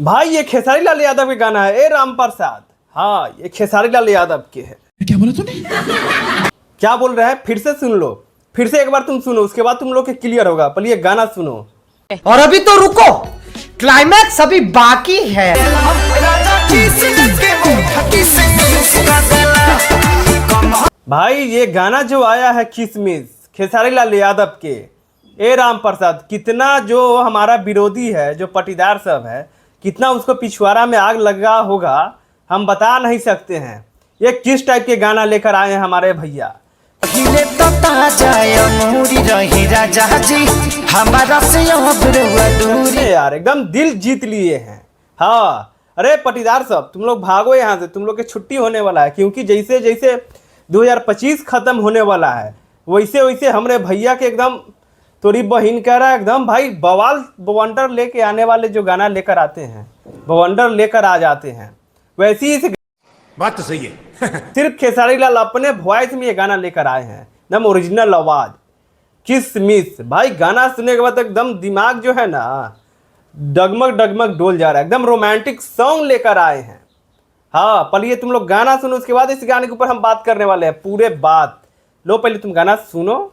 भाई ये खेसारी लाल यादव के गाना है, ए राम प्रसाद। हाँ ये खेसारी लाल यादव के है। क्या बोला तूने? क्या बोल रहे हैं? फिर से सुन लो, फिर से एक बार तुम सुनो, उसके बाद तुम लोग के क्लियर होगा। पहले ये गाना सुनो। और अभी तो रुको, क्लाइमैक्स अभी बाकी है। भाई ये गाना जो आया है किसमिस खेसारी लाल यादव के, ए राम प्रसाद, कितना जो हमारा विरोधी है, जो पटीदार सब है, कितना उसको पिछवाड़ा में आग लगा होगा हम बता नहीं सकते हैं। ये किस टाइप के गाना लेकर आए हैं हमारे भैया। यार एकदम दिल जीत लिए हैं। हाँ अरे पटीदार सब तुम लोग भागो यहाँ से, तुम लोग की छुट्टी होने वाला है, क्योंकि जैसे जैसे 2025 खत्म होने वाला है वैसे वैसे हमारे भैया के एकदम तोरी बहिन कह रहा है एकदम भाई बवाल बवंडर लेके आने वाले जो गाना लेकर आते हैं, बवंडर लेकर आ जाते हैं। वैसे ही इस बात तो सही है। सिर्फ खेसारी लाल अपने वॉइस में ये गाना लेकर आए हैं, एकदम ओरिजिनल आवाज किसमिस। भाई गाना सुनने के बाद एकदम दिमाग जो है ना डगमग डगमग डोल जा रहा है, एकदम रोमांटिक सॉन्ग लेकर आए हैं। हाँ पहले तुम लोग गाना सुनो, उसके बाद इस गाने के ऊपर हम बात करने वाले हैं पूरे बात। लो पहले तुम गाना सुनो।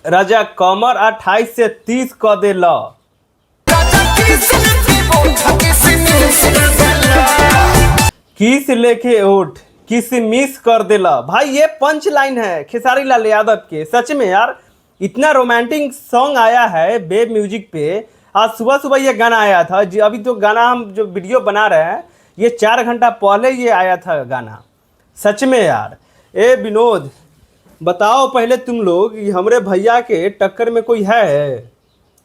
राजा कमर 28 से 30 क दे ला, किस लेके उठ किसमिस कर देला। भाई ये पंच लाइन है खेसारी लाल यादव के। सच में यार इतना रोमांटिक सॉन्ग आया है वेब म्यूजिक पे। आज सुबह सुबह ये गाना आया था। अभी तो गाना हम जो वीडियो बना रहे हैं ये 4 घंटा पहले ये आया था गाना। सच में यार ए विनोद बताओ पहले तुम लोग, हमारे भैया के टक्कर में कोई है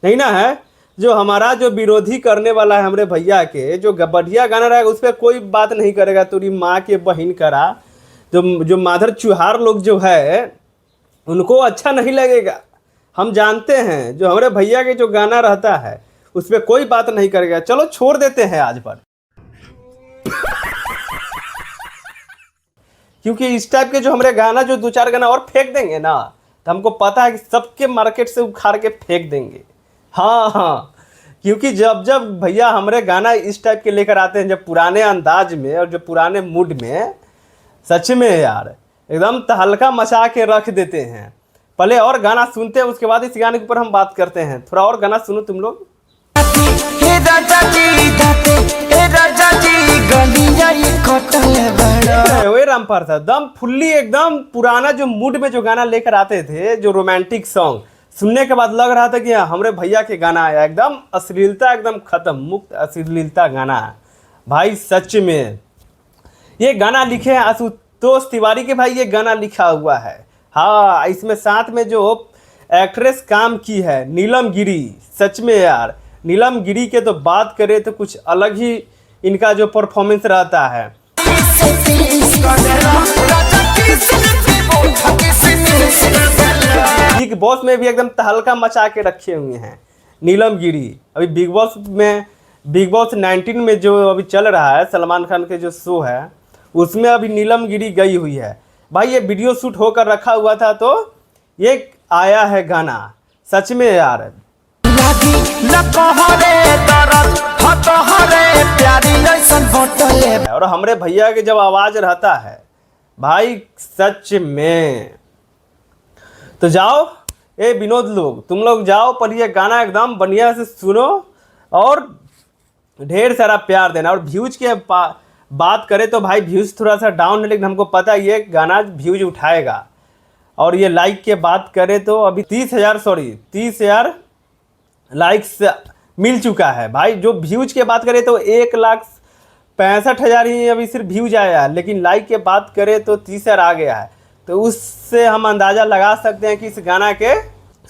नहीं ना है? जो हमारा जो विरोधी करने वाला है हमारे भैया के, जो बढ़िया गाना रहेगा उस पर कोई बात नहीं करेगा। तेरी माँ के बहिन करा, जो माधर चुहार लोग जो है उनको अच्छा नहीं लगेगा। हम जानते हैं जो हमारे भैया के जो गाना रहता है उस पर कोई बात नहीं करेगा। चलो छोड़ देते हैं आज पर, क्योंकि इस टाइप के जो हमारे गाना जो 2-4 गाना और फेंक देंगे ना तो हमको पता है कि सबके मार्केट से उखाड़ के फेंक देंगे। हाँ हाँ, क्योंकि जब जब भैया हमारे गाना इस टाइप के लेकर आते हैं, जब पुराने अंदाज में और जो पुराने मूड में, सच में यार एकदम तहलका मचा के रख देते हैं। पहले और गाना सुनते हैं, उसके बाद इस गाने के ऊपर हम बात करते हैं। थोड़ा और गाना सुनो तुम लोग। राम प्रसाद दम फुल्ली एकदम पुराना जो मूड में जो गाना लेकर आते थे, जो रोमांटिक सॉन्ग सुनने के बाद लग रहा था कि हमारे भैया के गाना आया। एकदम अश्लीलता एकदम खत्म, मुक्त अश्लीलता गाना भाई। सच में ये गाना लिखे हैं आशुतोष तिवारी के भाई, ये गाना लिखा हुआ है। हाँ इसमें साथ में जो एक्ट्रेस काम की है नीलम गिरी। सच में यार नीलम गिरी के तो बात करें तो कुछ अलग ही इनका जो परफॉर्मेंस रहता है। बिग बॉस में भी एकदम तहलका मचा के रखे हुए हैं नीलम गिरी। अभी बिग बॉस 19 में जो अभी चल रहा है, सलमान खान के जो शो है उसमें अभी नीलम गिरी गई हुई है। भाई ये वीडियो शूट होकर रखा हुआ था तो ये आया है गाना। सच में यार और हमारे भैया के जब आवाज रहता है भाई सच में, तो जाओ ए विनोद लोग, तुम लोग जाओ पर ये गाना एकदम बढ़िया से सुनो और ढेर सारा प्यार देना। और व्यूज के बात करें तो भाई व्यूज थोड़ा सा डाउन है, लेकिन हमको पता है ये गाना व्यूज उठाएगा। और ये लाइक के बात करें तो अभी 30,000 लाइक्स मिल चुका है भाई। जो व्यूज के बात करें तो 1,65,000 ही अभी सिर्फ व्यूज आया है, लेकिन लाइक के बात करें तो 30,000 आ गया है। तो उससे हम अंदाज़ा लगा सकते हैं कि इस गाना के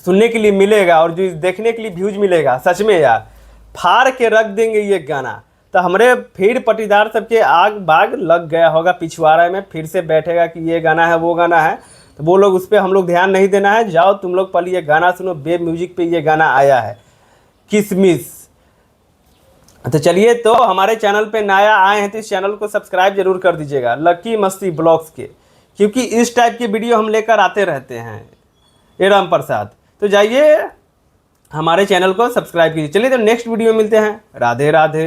सुनने के लिए मिलेगा और जो देखने के लिए व्यूज मिलेगा। सच में यार फाड़ के रख देंगे ये गाना। तो हमारे फिर पटीदार सबके आग बाग लग गया होगा पिछवाड़ा में, फिर से बैठेगा कि ये गाना है वो गाना है, तो वो लोग उस पर हम लोग ध्यान नहीं देना है। जाओ तुम लोग पहले ये गाना सुनो, वेब म्यूजिक पे ये गाना आया है किसमिस। तो चलिए, तो हमारे चैनल पे नया आए हैं तो इस चैनल को सब्सक्राइब जरूर कर दीजिएगा लकी मस्ती ब्लॉग्स के, क्योंकि इस टाइप की वीडियो हम लेकर आते रहते हैं। ए राम प्रसाद, तो जाइए हमारे चैनल को सब्सक्राइब कीजिए। चलिए तो नेक्स्ट वीडियो में मिलते हैं। राधे राधे।